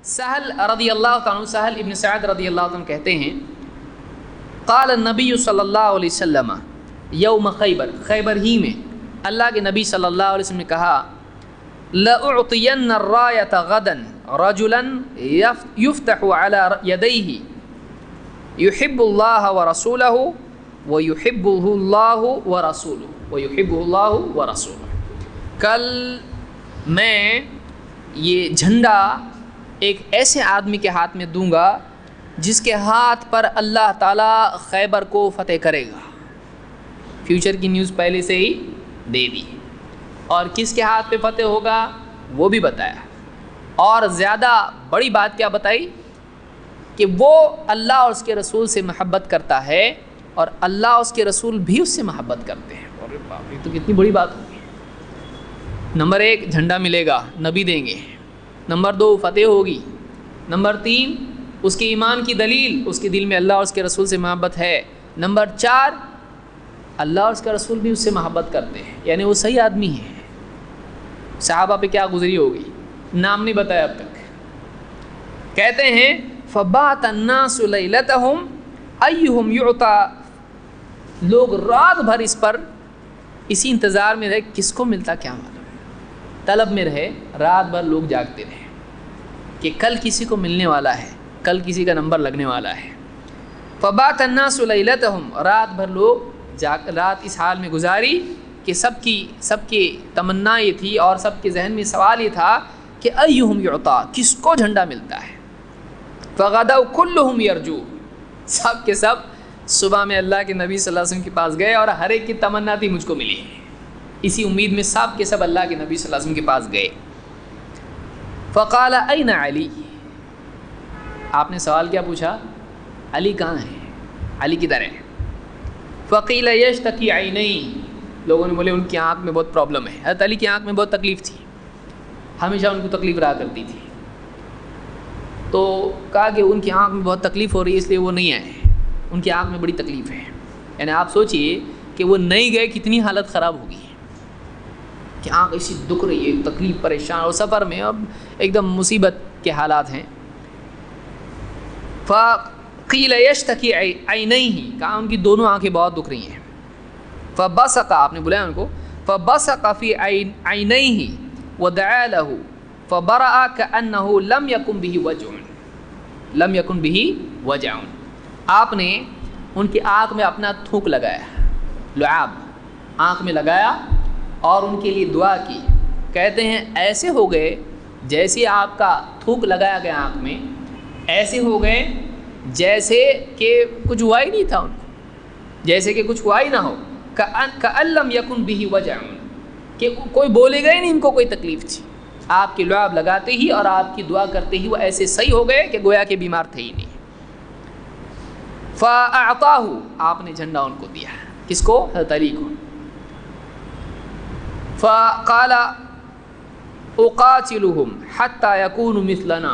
سہل رضی اللہ تعالیٰ سہل ابن سعد رضی اللہ عنہ کہتے ہیں قال النبی صلی اللہ علیہ وسلم یوم خیبر، خیبر ہی میں اللہ کے نبی صلی اللہ علیہ وسلم نے کہا لأعطین الرایۃ غدا رجلا یفتح علی یدیہ یحب اللہ ورسولہ ویحبہ اللہ ورسولہ ویحبہ اللہ ورسولہ، کل میں یہ جھنڈا ایک ایسے آدمی کے ہاتھ میں دوں گا جس کے ہاتھ پر اللہ تعالیٰ خیبر کو فتح کرے گا۔ فیوچر کی نیوز پہلے سے ہی دے دی، اور کس کے ہاتھ پہ فتح ہوگا وہ بھی بتایا، اور زیادہ بڑی بات کیا بتائی کہ وہ اللہ اور اس کے رسول سے محبت کرتا ہے اور اللہ اور اس کے رسول بھی اس سے محبت کرتے ہیں۔ اور باپ، یہ تو کتنی بڑی بات ہوگی۔ نمبر 1 جھنڈا ملے گا، نبی دیں گے۔ نمبر 2 فتح ہوگی۔ نمبر 3 اس کے ایمان کی دلیل، اس کے دل میں اللہ اور اس کے رسول سے محبت ہے۔ نمبر 4 اللہ اور اس کا رسول بھی اس سے محبت کرتے ہیں، یعنی وہ صحیح آدمی ہے۔ صحابہ پہ کیا گزری ہوگی، نام نہیں بتایا اب تک۔ کہتے ہیں فبات الناس لیلتہم ایہم یعطا، لوگ رات بھر اس پر اسی انتظار میں رہے کس کو ملتا کیا معلوم، طلب میں رہے، رات بھر لوگ جاگتے رہے کہ کل کسی کو ملنے والا ہے، کل کسی کا نمبر لگنے والا ہے۔ فبات الناس لیلتہم، رات بھر لوگ رات اس حال میں گزاری کہ سب کی تمنا یہ تھی اور سب کے ذہن میں سوال یہ تھا کہ ایہم یعطا، کس کو جھنڈا ملتا ہے۔ فغدوا کلہم یرجو، سب کے سب صبح میں اللہ کے نبی صلی اللہ علیہ وسلم کے پاس گئے اور ہر ایک کی تمنا تھی مجھ کو ملی، اسی امید میں سب کے سب اللہ کے نبی صلی اللہ علیہ وسلم کے پاس گئے۔ فقال این علی، آپ نے سوال کیا پوچھا، علی کہاں ہے، علی کدھر ہے۔ فقیل یشتکی عینیہ، لوگوں نے بولے ان کی آنکھ میں بہت پرابلم ہے، حضرت علی کی آنکھ میں بہت تکلیف تھی، ہمیشہ ان کو تکلیف رہا کرتی تھی، تو کہا کہ ان کی آنکھ میں بہت تکلیف ہو رہی ہے اس لیے وہ نہیں آئے، ان کی آنکھ میں بڑی تکلیف ہے۔ یعنی آپ سوچئے کہ وہ نہیں گئے کتنی حالت خراب ہوگی کہ آنکھ ایسی دکھ رہی ہے، تکلیف، پریشان، اور سفر میں اب ایک دم مصیبت کے حالات ہیں۔ فقیل یشتکی عینیہ، کہا ان کی دونوں آنکھیں بہت دکھ رہی ہیں۔ فبصق، آپ نے بلایا ان کو، فبصق فی عینیہ ودعا لہ فبرأ کأنہ لم یکن بہ وجع، آپ نے ان کی آنکھ میں اپنا تھوک لگایا، لعاب آنکھ میں لگایا اور ان کے لیے دعا کی۔ کہتے ہیں ایسے ہو گئے جیسے آپ کا تھوک لگایا گیا آنکھ میں، ایسے ہو گئے جیسے کہ کچھ ہوا ہی نہیں تھا ان کو، جیسے کہ کچھ ہوا ہی نہ ہو۔ کأن لم یکن بہ وجع، کہ کوئی بولے گا ہی نہیں ان کو کوئی تکلیف تھی، آپ کے لعاب لگاتے ہی اور آپ کی دعا کرتے ہی وہ ایسے صحیح ہو گئے کہ گویا کہ بیمار تھے ہی نہیں۔ فاعطاہ، آپ نے جھنڈا ان کو دیا، کس کو، حضرت علی کو۔ فقال اقاتلهم حتى يكونوا مثلنا،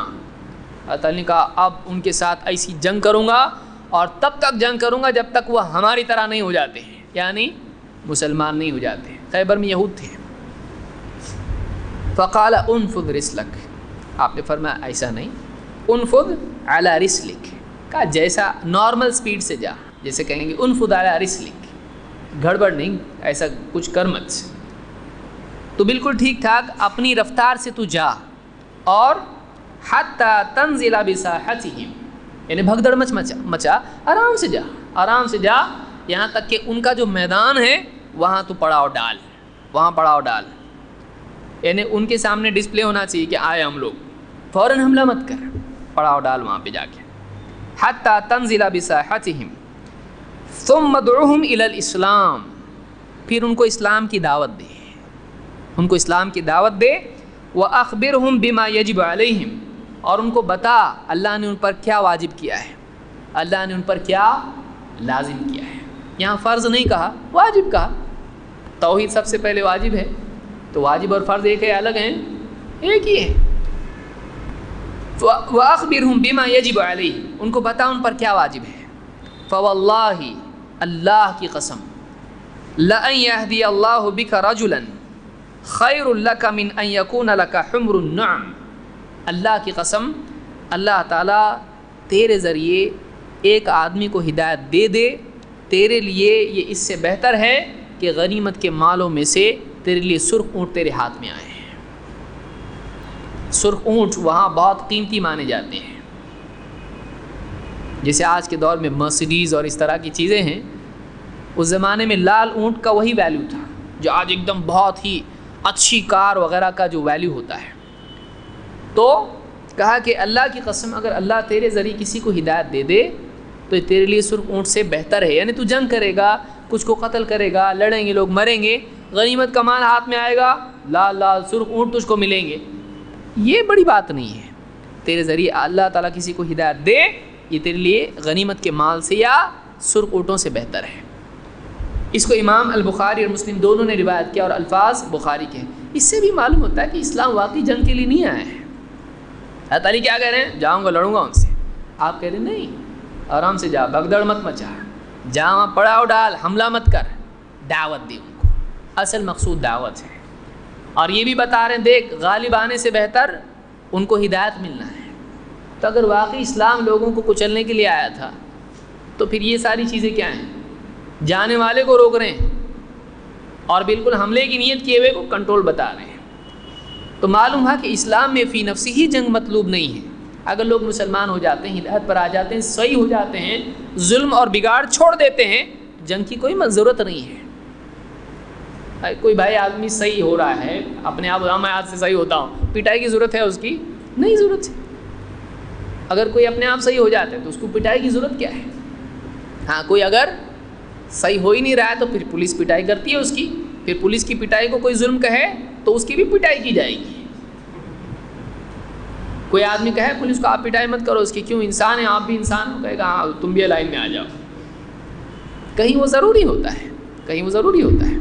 حضرت علی نے کہا اب ان کے ساتھ ایسی جنگ کروں گا اور تب تک جنگ کروں گا جب تک وہ ہماری طرح نہیں ہو جاتے ہیں، یعنی مسلمان نہیں ہو جاتے۔ خیبر میں یہود تھے۔ فقال انفض رسلک، آپ نے فرمایا ایسا نہیں، انفض علی رسلک، کہا جیسا نارمل سپیڈ سے جا، جیسے کہیں گے انفض علی رسلک، گڑبڑ نہیں، ایسا کچھ کر مت، تو بالکل ٹھیک ٹھاک اپنی رفتار سے تو جا، اور حتی تنزل بساحتہم، یعنی بھگدڑ مچا، آرام سے جا، آرام سے جا، یہاں تک کہ ان کا جو میدان ہے وہاں تو پڑاؤ ڈال، وہاں پڑاؤ ڈال، یعنی ان کے سامنے ڈسپلے ہونا چاہیے کہ آئے ہم لوگ، فوراً حملہ مت کر، پڑاؤ ڈال وہاں پہ جا کے۔ حتی تنزل بساحتہم ثم ادعوہم الی الاسلام، پھر ان کو اسلام کی دعوت دے، ان کو اسلام کی دعوت دے۔ وَأَخْبِرْهُمْ بِمَا يَجِبُ عَلَيْهِمْ، اور ان کو بتا اللہ نے ان پر کیا واجب کیا ہے، اللہ نے ان پر کیا لازم کیا ہے۔ یہاں فرض نہیں کہا، واجب کہا، توحید سب سے پہلے واجب ہے، تو واجب اور فرض ایک ہے، الگ ہیں، ایک ہی ہے۔ وَأَخْبِرْهُمْ بِمَا يَجِبُ عَلَيْهِمْ، ان کو بتا ان پر کیا واجب ہے۔ فَوَاللَّهِ، اللہ کی قسم، لَأَن يَهْدِيَ اللَّهُ بِكَ رَجُلًا خیر لک من ان یکون لک حمر النعم، اللہ کی قسم اللہ تعالیٰ تیرے ذریعے ایک آدمی کو ہدایت دے دے، تیرے لیے یہ اس سے بہتر ہے کہ غنیمت کے مالوں میں سے تیرے لیے سرخ اونٹ تیرے ہاتھ میں آئے ہیں۔ سرخ اونٹ وہاں بہت قیمتی مانے جاتے ہیں، جیسے آج کے دور میں مرسیڈیز اور اس طرح کی چیزیں ہیں، اس زمانے میں لال اونٹ کا وہی ویلیو تھا جو آج ایک دم بہت ہی اچھی کار وغیرہ کا جو ویلیو ہوتا ہے۔ تو کہا کہ اللہ کی قسم اگر اللہ تیرے ذریعے کسی کو ہدایت دے دے تو یہ تیرے لیے سرخ اونٹ سے بہتر ہے، یعنی تو جنگ کرے گا، کچھ کو قتل کرے گا، لڑیں گے لوگ، مریں گے، غنیمت کا مال ہاتھ میں آئے گا، لال لال سرخ اونٹ تجھ کو ملیں گے، یہ بڑی بات نہیں ہے۔ تیرے ذریعے اللہ تعالیٰ کسی کو ہدایت دے، یہ تیرے لیے غنیمت کے مال سے یا سرخ اونٹوں سے بہتر ہے۔ اس کو امام البخاری اور مسلم دونوں نے روایت کیا اور الفاظ بخاری کے ہیں۔ اس سے بھی معلوم ہوتا ہے کہ اسلام واقعی جنگ کے لیے نہیں آیا ہے۔ حضرت علی کیا کہہ رہے ہیں؟ جاؤں گا لڑوں گا ان سے، آپ کہہ رہے ہیں نہیں، آرام سے جا، بگدڑ مت مچا، جہاں پڑاؤ ڈال، حملہ مت کر، دعوت دی ان کو، اصل مقصود دعوت ہے۔ اور یہ بھی بتا رہے ہیں دیکھ غالب آنے سے بہتر ان کو ہدایت ملنا ہے۔ تو اگر واقعی اسلام لوگوں کو کچلنے کے لیے آیا تھا تو پھر یہ ساری چیزیں کیا ہیں؟ جانے والے کو روک رہے ہیں اور بالکل حملے کی نیت کیے ہوئے کو کنٹرول بتا رہے ہیں۔ تو معلوم ہوا کہ اسلام میں فی نفسی ہی جنگ مطلوب نہیں ہے۔ اگر لوگ مسلمان ہو جاتے ہیں، ہدایت پر آ جاتے ہیں، صحیح ہو جاتے ہیں، ظلم اور بگاڑ چھوڑ دیتے ہیں، جنگ کی کوئی ضرورت نہیں ہے۔ کوئی بھائی آدمی صحیح ہو رہا ہے، اپنے آپ میں آج سے صحیح ہوتا ہوں، پٹائی کی ضرورت ہے اس کی؟ نہیں ضرورت ہے۔ اگر کوئی اپنے آپ صحیح ہو جاتا ہے تو اس کو پٹائی کی ضرورت کیا ہے؟ ہاں، کوئی اگر صحیح ہو ہی نہیں رہا ہے تو پھر پولیس پٹائی کرتی ہے اس کی، پھر پولیس کی پٹائی کو کوئی ظلم کہے تو اس کی بھی پٹائی کی جائے گی۔ کوئی آدمی کہے پولیس کو آپ پٹائی مت کرو اس کی، کیوں؟ انسان ہے، آپ بھی انسان ہو، کہے گا ہاں تم بھی لائن میں آ جاؤ۔ کہیں وہ ضروری ہوتا ہے، کہیں وہ ضروری ہوتا ہے۔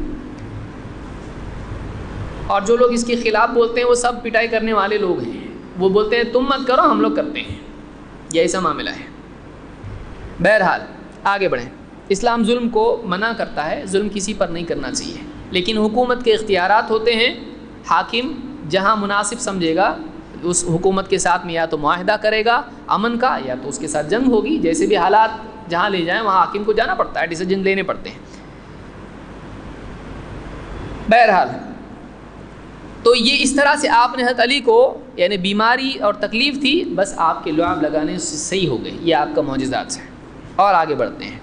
اور جو لوگ اس کے خلاف بولتے ہیں وہ سب پٹائی کرنے والے لوگ ہیں، وہ بولتے ہیں تم مت کرو، ہم لوگ کرتے ہیں، یہ ایسا معاملہ ہے۔ بہرحال آگے بڑھیں۔ اسلام ظلم کو منع کرتا ہے، ظلم کسی پر نہیں کرنا چاہیے، لیکن حکومت کے اختیارات ہوتے ہیں، حاکم جہاں مناسب سمجھے گا اس حکومت کے ساتھ میں یا تو معاہدہ کرے گا امن کا، یا تو اس کے ساتھ جنگ ہوگی، جیسے بھی حالات جہاں لے جائیں وہاں حاکم کو جانا پڑتا ہے، ڈیسیجن لینے پڑتے ہیں۔ بہرحال تو یہ اس طرح سے آپ نے حضرت علی کو، یعنی بیماری اور تکلیف تھی، بس آپ کے لعاب لگانے سے صحیح ہو گئے، یہ آپ کا معجزات ہے۔ اور آگے بڑھتے ہیں۔